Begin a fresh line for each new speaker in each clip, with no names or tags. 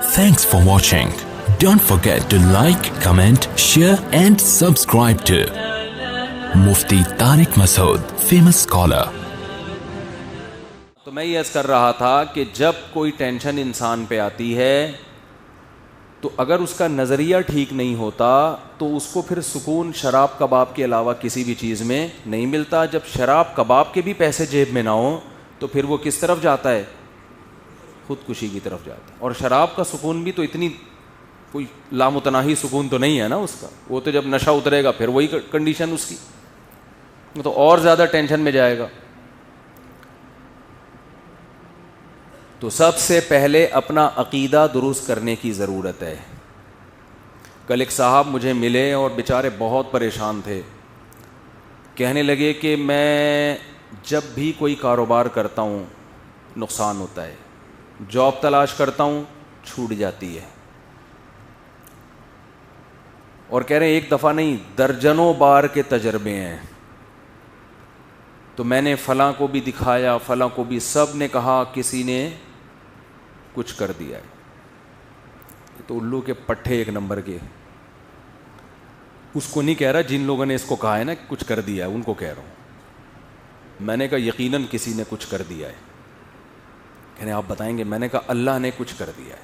Thanks for watching. Don't forget to like, comment, share and subscribe to Mufti Tariq Masood, famous scholar.
تو میں یہ عرض کر رہا تھا کہ جب کوئی ٹینشن انسان پہ آتی ہے تو اگر اس کا نظریہ ٹھیک نہیں ہوتا تو اس کو پھر سکون شراب کباب کے علاوہ کسی بھی چیز میں نہیں ملتا. جب شراب کباب کے بھی پیسے جیب میں نہ ہوں تو پھر وہ کس طرف جاتا ہے؟ خودکشی کی طرف جاتا ہے. اور شراب کا سکون بھی تو اتنی کوئی لامتناہی سکون تو نہیں ہے نا اس کا. وہ تو جب نشہ اترے گا پھر وہی کنڈیشن اس کی, تو اور زیادہ ٹینشن میں جائے گا. تو سب سے پہلے اپنا عقیدہ درست کرنے کی ضرورت ہے. کل ایک صاحب مجھے ملے اور بیچارے بہت پریشان تھے. کہنے لگے کہ میں جب بھی کوئی کاروبار کرتا ہوں نقصان ہوتا ہے, جاب تلاش کرتا ہوں چھوٹ جاتی ہے. اور کہہ رہے ہیں ایک دفعہ نہیں درجنوں بار کے تجربے ہیں. تو میں نے فلاں کو بھی دکھایا, فلاں کو بھی, سب نے کہا کسی نے کچھ کر دیا ہے. تو الو کے پٹھے ایک نمبر کے. اس کو نہیں کہہ رہا جن لوگوں نے اس کو کہا ہے نا کچھ کر دیا ہے ان کو کہہ رہا ہوں. میں نے کہا یقیناً کسی نے کچھ کر دیا ہے. کہنے آپ بتائیں گے؟ میں نے کہا اللہ نے کچھ کر دیا ہے.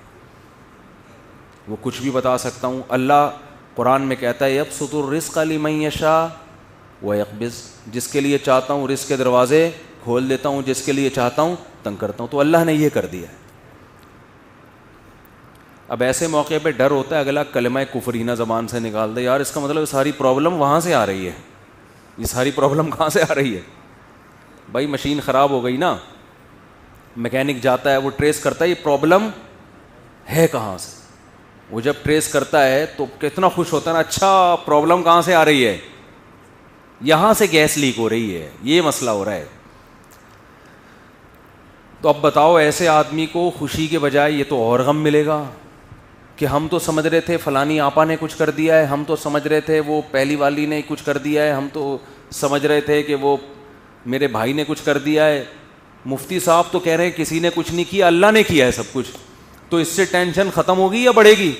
وہ کچھ بھی بتا سکتا ہوں. اللہ قرآن میں کہتا ہے یبسط الرزق لمن یشاء ویقبض, جس کے لیے چاہتا ہوں رزق کے دروازے کھول دیتا ہوں, جس کے لیے چاہتا ہوں تنگ کرتا ہوں. تو اللہ نے یہ کر دیا ہے. اب ایسے موقع پہ ڈر ہوتا ہے اگلا کلمہ کفرینہ زبان سے نکال دے, یار اس کا مطلب ساری پرابلم وہاں سے آ رہی ہے. یہ ساری پرابلم کہاں سے آ رہی ہے؟ بھائی مشین خراب ہو گئی نا, میکینک جاتا ہے وہ ٹریس کرتا ہے یہ پرابلم ہے کہاں سے. وہ جب ٹریس کرتا ہے تو کتنا خوش ہوتا ہے نا, اچھا پرابلم کہاں سے آ رہی ہے, یہاں سے گیس لیک ہو رہی ہے, یہ مسئلہ ہو رہا ہے. تو اب بتاؤ ایسے آدمی کو خوشی کے بجائے یہ تو اور غم ملے گا کہ ہم تو سمجھ رہے تھے فلانی آپا نے کچھ کر دیا ہے, ہم تو سمجھ رہے تھے وہ پہلی والی نے کچھ کر دیا ہے, ہم تو سمجھ رہے تھے کہ وہ میرے بھائی نے کچھ کر دیا ہے. مفتی صاحب تو کہہ رہے ہیں کسی نے کچھ نہیں کیا, اللہ نے کیا ہے سب کچھ. تو اس سے ٹینشن ختم ہوگی یا بڑھے گی؟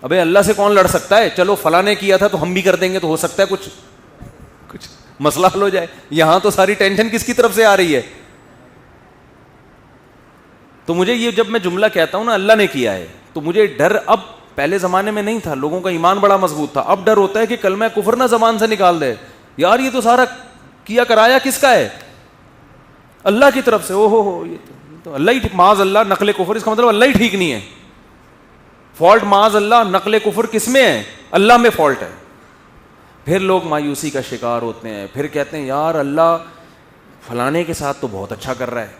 ابے اللہ سے کون لڑ سکتا ہے؟ چلو فلاں نے کیا تھا تو ہم بھی کر دیں گے تو ہو سکتا ہے کچھ مسئلہ حل ہو جائے. یہاں تو ساری ٹینشن کس کی طرف سے آ رہی ہے؟ تو مجھے یہ جب میں جملہ کہتا ہوں نا اللہ نے کیا ہے تو مجھے ڈر اب, پہلے زمانے میں نہیں تھا, لوگوں کا ایمان بڑا مضبوط تھا. اب ڈر ہوتا ہے کہ کلمہ کفر نہ زبان سے نکال دے. یار یہ تو سارا کیا کرایا کس کا ہے؟ اللہ کی طرف سے. او ہو یہ تو اللہ ہی معاذ اللہ نقل کفر, اس کا مطلب اللہ ہی ٹھیک نہیں ہے. فالٹ معاذ اللہ نقل کفر کس میں ہے؟ اللہ میں فالٹ ہے. پھر لوگ مایوسی کا شکار ہوتے ہیں, پھر کہتے ہیں یار اللہ فلانے کے ساتھ تو بہت اچھا کر رہا ہے,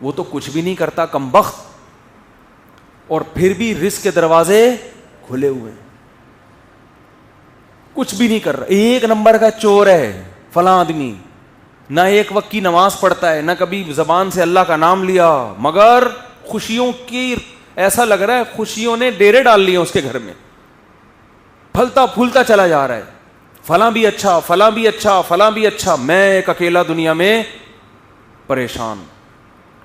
وہ تو کچھ بھی نہیں کرتا کمبخت, اور پھر بھی رزق کے دروازے کھلے ہوئے, کچھ بھی نہیں کر رہا, ایک نمبر کا چور ہے فلاں آدمی. نہ ایک وقت کی نماز پڑھتا ہے, نہ کبھی زبان سے اللہ کا نام لیا, مگر خوشیوں کی ایسا لگ رہا ہے خوشیوں نے ڈیرے ڈال لیے اس کے گھر میں, پھلتا پھولتا چلا جا رہا ہے. فلاں بھی اچھا, فلاں بھی اچھا, فلاں بھی اچھا, میں ایک اکیلا دنیا میں پریشان.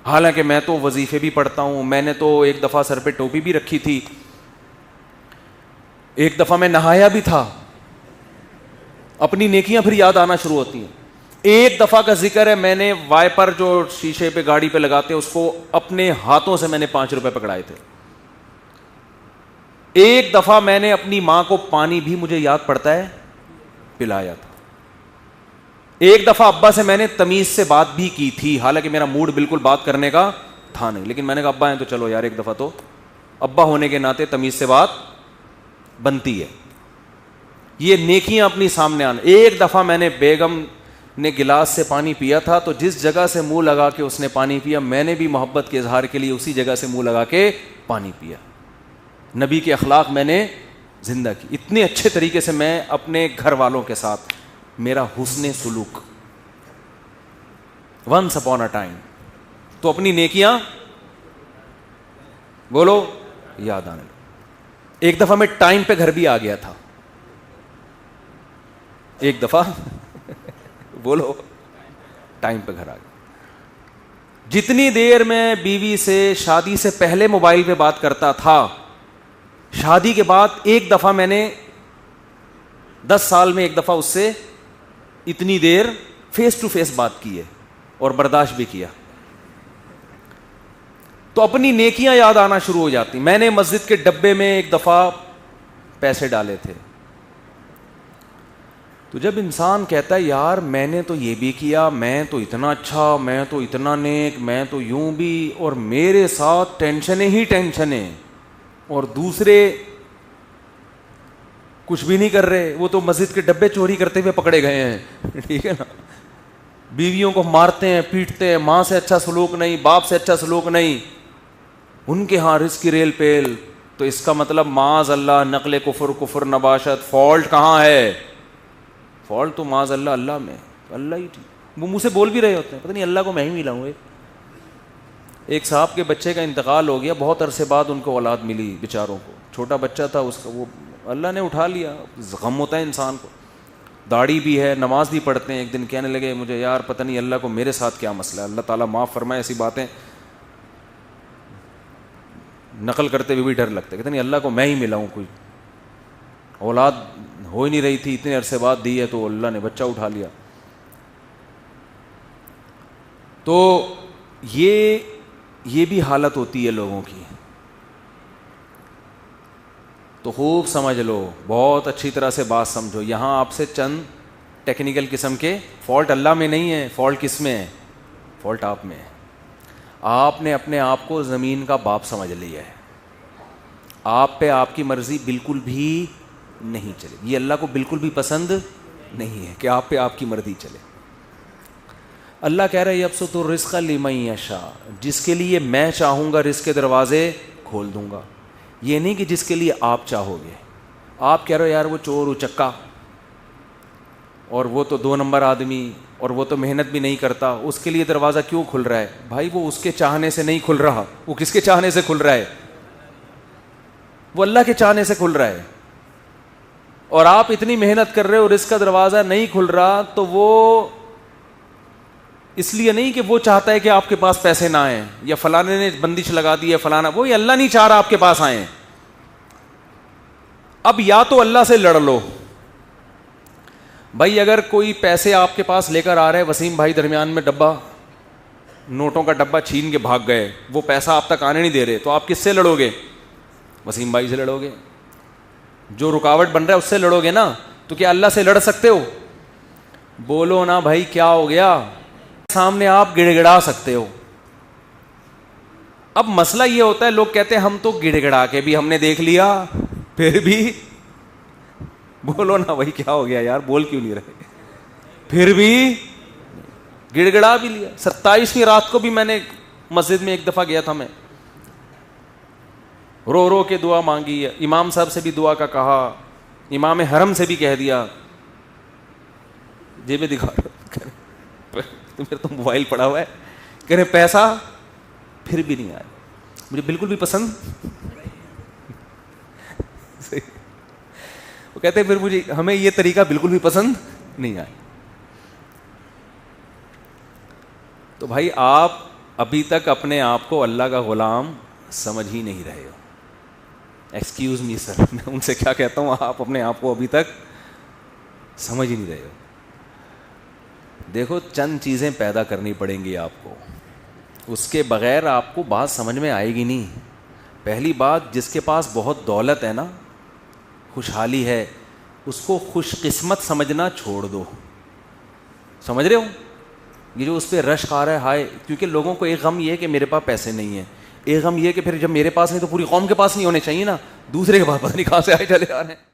حالانکہ میں تو وظیفے بھی پڑھتا ہوں, میں نے تو ایک دفعہ سر پہ ٹوپی بھی رکھی تھی, ایک دفعہ میں نہایا بھی تھا. اپنی نیکیاں پھر یاد آنا شروع ہوتی ہیں. ایک دفعہ کا ذکر ہے میں نے وائپر جو شیشے پہ گاڑی پہ لگاتے اس کو اپنے ہاتھوں سے میں نے 5 روپے پکڑائے تھے. ایک دفعہ میں نے اپنی ماں کو پانی بھی مجھے یاد پڑتا ہے پلایا تھا. ایک دفعہ ابا سے میں نے تمیز سے بات بھی کی تھی, حالانکہ میرا موڈ بالکل بات کرنے کا تھا نہیں, لیکن میں نے کہا ابا ہیں تو چلو یار ایک دفعہ تو ابا ہونے کے ناطے تمیز سے بات بنتی ہے. یہ نیکیاں اپنی سامنے آنا. ایک دفعہ میں نے بیگم نے گلاس سے پانی پیا تھا تو جس جگہ سے منہ لگا کے اس نے پانی پیا, میں نے بھی محبت کے اظہار کے لیے اسی جگہ سے منہ لگا کے پانی پیا. نبی کے اخلاق میں نے زندہ کی. اتنے اچھے طریقے سے میں اپنے گھر والوں کے ساتھ میرا حسن سلوک ونس اپون اے ٹائم. تو اپنی نیکیاں بولو یاد آنے. ایک دفعہ میں ٹائم پہ گھر بھی آ گیا تھا, ایک دفعہ بولو ٹائم پہ گھر آ گیا. جتنی دیر میں بیوی سے شادی سے پہلے موبائل پہ بات کرتا تھا, شادی کے بعد ایک دفعہ میں نے 10 سال میں ایک دفعہ اس سے اتنی دیر فیس ٹو فیس بات کی ہے اور برداشت بھی کیا, تو اپنی نیکیاں یاد آنا شروع ہو جاتی. میں نے مسجد کے ڈبے میں ایک دفعہ پیسے ڈالے تھے, تو جب انسان کہتا ہے یار میں نے تو یہ بھی کیا, میں تو اتنا اچھا, میں تو اتنا نیک, میں تو یوں بھی, اور میرے ساتھ ٹینشنیں ہی ٹینشنیں, اور دوسرے کچھ بھی نہیں کر رہے, وہ تو مسجد کے ڈبے چوری کرتے ہوئے پکڑے گئے ہیں, ٹھیک ہے نا, بیویوں کو مارتے ہیں پیٹتے ہیں, ماں سے اچھا سلوک نہیں, باپ سے اچھا سلوک نہیں, ان کے ہاں رزق کی ریل پیل. تو اس کا مطلب معاذ اللہ نقل کفر نباشت. فالٹ کہاں ہے؟ فالٹ تو معاذ اللہ اللہ میں, اللہ ہی ٹھیک. وہ منہ سے بول بھی رہے ہوتے ہیں, پتہ نہیں اللہ کو میں ہی ملاؤں. ایک صاحب کے بچے کا انتقال ہو گیا, بہت عرصے بعد ان کو اولاد ملی بیچاروں کو, چھوٹا بچہ تھا اس کا, وہ اللہ نے اٹھا لیا. غم ہوتا ہے انسان کو, داڑھی بھی ہے, نماز بھی پڑھتے ہیں. ایک دن کہنے لگے مجھے یار پتہ نہیں اللہ کو میرے ساتھ کیا مسئلہ ہے, اللہ تعالیٰ معاف فرمائے, ایسی باتیں نقل کرتے ہوئے بھی ڈر لگتا ہے. کہتے نہیں اللہ کو میں ہی ملاؤں, کوئی اولاد ہو ہی نہیں رہی تھی, اتنے عرصے بعد دی ہے تو اللہ نے بچہ اٹھا لیا. تو یہ بھی حالت ہوتی ہے لوگوں کی. تو خوب سمجھ لو, بہت اچھی طرح سے بات سمجھو. یہاں آپ سے چند ٹیکنیکل قسم کے فالٹ اللہ میں نہیں ہے, فالٹ کس میں ہے؟ فالٹ آپ میں ہے. آپ نے اپنے آپ کو زمین کا باپ سمجھ لیا ہے, آپ پہ آپ کی مرضی بالکل بھی نہیں چلے. یہ اللہ کو بالکل بھی پسند نہیں ہے کہ آپ پہ آپ کی مرضی چلے. اللہ کہہ رہا ہے یبسط الرزق لمن یشاء, جس کے لیے میں چاہوں گا رزق کے دروازے کھول دوں گا. یہ نہیں کہ جس کے لیے آپ چاہو گے. آپ کہہ رہے ہو یار وہ چور اچکا, اور وہ تو 2 نمبر آدمی, اور وہ تو محنت بھی نہیں کرتا, اس کے لیے دروازہ کیوں کھل رہا ہے؟ بھائی وہ اس کے چاہنے سے نہیں کھل رہا, وہ کس کے چاہنے سے کھل رہا ہے؟ وہ اللہ کے چاہنے سے کھل رہا ہے. اور آپ اتنی محنت کر رہے ہو, رزق کا دروازہ نہیں کھل رہا, تو وہ اس لیے نہیں کہ وہ چاہتا ہے کہ آپ کے پاس پیسے نہ آئیں, یا فلانے نے بندش لگا دی ہے فلانا, وہ اللہ نہیں چاہ رہا آپ کے پاس آئیں. اب یا تو اللہ سے لڑ لو. بھائی اگر کوئی پیسے آپ کے پاس لے کر آ رہے, وسیم بھائی درمیان میں ڈبہ نوٹوں کا ڈبہ چھین کے بھاگ گئے, وہ پیسہ آپ تک آنے نہیں دے رہے, تو آپ کس سے لڑو گے؟ وسیم بھائی سے لڑو گے. جو رکاوٹ بن رہا ہے اس سے لڑو گے نا. تو کیا اللہ سے لڑ سکتے ہو؟ بولو نا بھائی کیا ہو گیا. سامنے آپ گڑ گڑا سکتے ہو. اب مسئلہ یہ ہوتا ہے, لوگ کہتے ہیں ہم تو گڑ گڑا کے بھی ہم نے دیکھ لیا, پھر بھی بولو نا بھائی کیا ہو گیا یار, بول کیوں نہیں رہے؟ پھر بھی گڑ گڑا بھی لیا. 27ویں رات کو بھی میں نے مسجد میں ایک دفعہ گیا تھا, میں رو رو کے دعا مانگی, امام صاحب سے بھی دعا کا کہا, امام حرم سے بھی کہہ دیا. جیبیں دکھا میرے تو موبائل پڑا ہوا ہے, کہہ رہے پیسہ, پھر بھی نہیں آیا. مجھے بالکل بھی پسند. وہ کہتے ہیں پھر ہمیں یہ طریقہ بالکل بھی پسند نہیں آیا. تو بھائی آپ ابھی تک اپنے آپ کو اللہ کا غلام سمجھ ہی نہیں رہے ہو. ایکسکیوز می سر, میں ان سے کیا کہتا ہوں, آپ اپنے آپ کو ابھی تک سمجھ ہی نہیں رہے ہو. دیکھو چند چیزیں پیدا کرنی پڑیں گی آپ کو, اس کے بغیر آپ کو بات سمجھ میں آئے گی نہیں. پہلی بات, جس کے پاس بہت دولت ہے نا, خوشحالی ہے, اس کو خوش قسمت سمجھنا چھوڑ دو. سمجھ رہے ہو؟ یہ جو اس پہ رشک آ رہا ہے ہائے, کیونکہ لوگوں کو ایک غم یہ ہے کہ میرے پاس پیسے نہیں ہیں, ایک غم یہ کہ پھر جب میرے پاس نہیں تو پوری قوم کے پاس نہیں ہونے چاہیے نا, دوسرے کے پاس پتہ نہیں کہاں سے آئے چلے آ رہے ہیں.